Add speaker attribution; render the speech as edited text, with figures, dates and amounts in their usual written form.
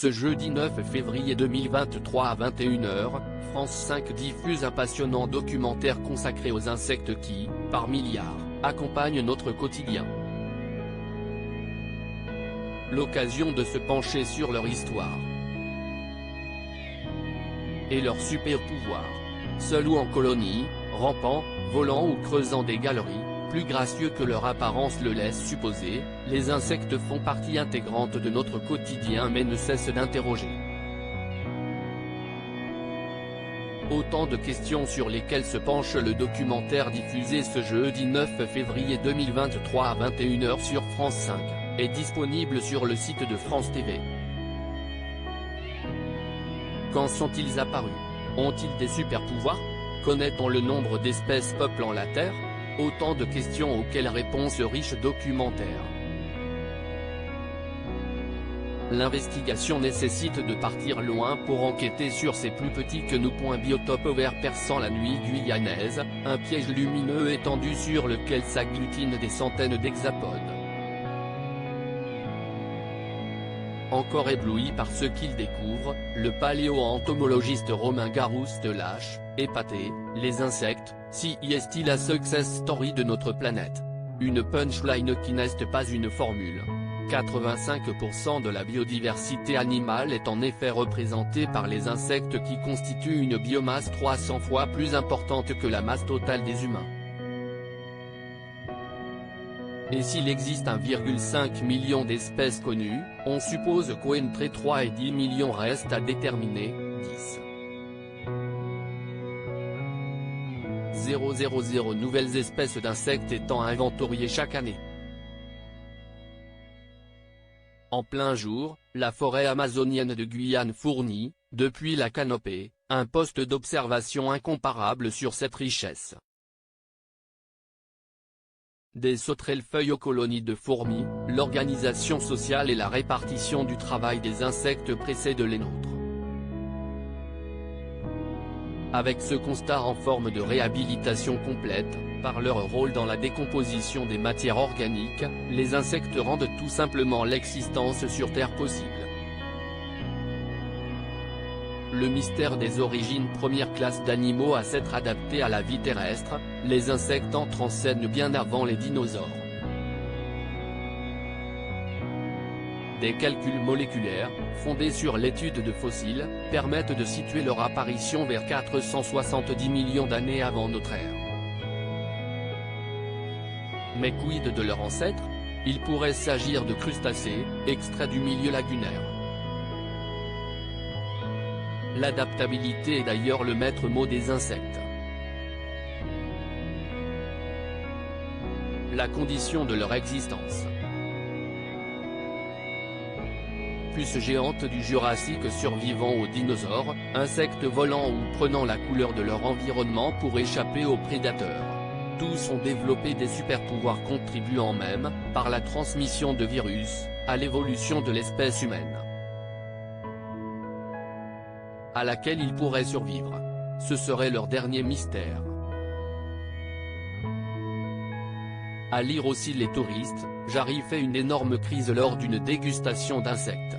Speaker 1: Ce jeudi 9 février 2023 à 21h, France 5 diffuse un passionnant documentaire consacré aux insectes qui, par milliards, accompagnent notre quotidien. L'occasion de se pencher sur leur histoire et leurs super pouvoirs. Seuls ou en colonie, rampant, volant ou creusant des galeries, plus gracieux que leur apparence le laisse supposer, les insectes font partie intégrante de notre quotidien mais ne cessent d'interroger. Autant de questions sur lesquelles se penche le documentaire diffusé ce jeudi 9 février 2023 à 21h sur France 5, est disponible sur le site de France TV. Quand sont-ils apparus? Ont-ils des super-pouvoirs? Connaît-on le nombre d'espèces peuplant la Terre? Autant de questions auxquelles répond ce riche documentaire. L'investigation nécessite de partir loin pour enquêter sur ces plus petits que nous. Biotope vert perçant la nuit guyanaise, un piège lumineux étendu sur lequel s'agglutinent des centaines d'hexapodes. Encore ébloui par ce qu'il découvre, le paléo-entomologiste Romain Garouste lâche, épaté, les insectes, si est-il la success story de notre planète? Une punchline qui n'est pas une formule. 85% de la biodiversité animale est en effet représentée par les insectes qui constituent une biomasse 300 fois plus importante que la masse totale des humains. Et s'il existe 1,5 million d'espèces connues, on suppose qu'entre 3 et 10 millions restent à déterminer. 10,000 nouvelles espèces d'insectes étant inventoriées chaque année. En plein jour, la forêt amazonienne de Guyane fournit, depuis la canopée, un poste d'observation incomparable sur cette richesse. Des sauterelles-feuilles aux colonies de fourmis, l'organisation sociale et la répartition du travail des insectes précèdent les nôtres. Avec ce constat en forme de réhabilitation complète, par leur rôle dans la décomposition des matières organiques, les insectes rendent tout simplement l'existence sur Terre possible. Le mystère des origines première classe d'animaux à s'être adaptés à la vie terrestre, les insectes entrent en scène bien avant les dinosaures. Des calculs moléculaires, fondés sur l'étude de fossiles, permettent de situer leur apparition vers 470 millions d'années avant notre ère. Mais quid de leurs ancêtres? Il pourrait s'agir de crustacés, extraits du milieu lagunaire. L'adaptabilité est d'ailleurs le maître mot des insectes. La condition de leur existence. Puces géantes du Jurassique survivant aux dinosaures, insectes volants ou prenant la couleur de leur environnement pour échapper aux prédateurs. Tous ont développé des super-pouvoirs contribuant même, par la transmission de virus, à l'évolution de l'espèce humaine, à laquelle ils pourraient survivre. Ce serait leur dernier mystère. À lire aussi Les touristes, Jarry fait une énorme crise lors d'une dégustation d'insectes.